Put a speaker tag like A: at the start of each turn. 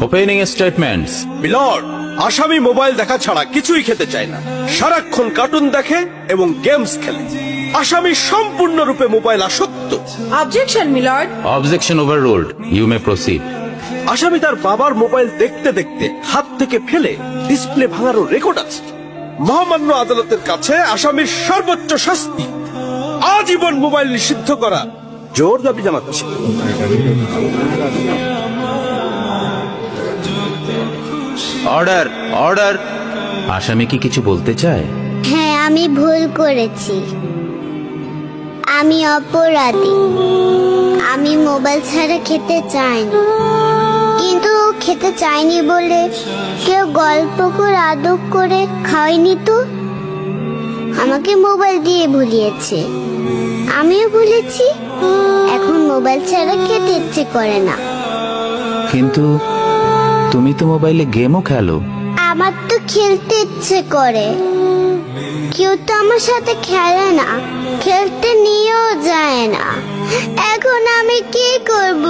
A: Opening statements.
B: Milord, আসামি mobile দেখা ছাড়া কিছুই খেতে চায় না, সারাক্ষণ কার্টুন দেখে এবং গেমস খেলে। আসামি সম্পূর্ণরূপে মোবাইল আসক্ত।
C: Objection milord.
A: Objection overruled, you may proceed.
B: আসামি তার বাবার মোবাইল দেখতে দেখতে হাত থেকে ফেলে ডিসপ্লে ভাঙারও রেকর্ড আছে। মহামান্য আদালতের কাছে আসামির সর্বোচ্চ শাস্তি আজীবন মোবাইল নিষিদ্ধ করা জোর দাবি জানাচ্ছে।
A: Order, order. আসামি কি কিছু বলতে চায়?
D: হ্যাঁ, আমি ভুল করেছি, আমি অপরাধী। আমি মোবাইল ছাড়া খেতে চাইনি, কিন্তু খেতে চাইনি বলে কেউ গল্প করে আদব করে খাওয়াইনি তো। আমাকে মোবাইল দিয়ে ভুলিয়েছে, আমিও ভুলেছি। এখন মোবাইল ছাড়া খেতে ইচ্ছে করে না।
A: কিন্তু তুমি তো মোবাইলে গেমও খেলো।
D: আমার তো খেলতে ইচ্ছে করে, কেউ তো আমার সাথে খেলে না, খেলতে নিয়েও যায় না। এখন আমি কি করব?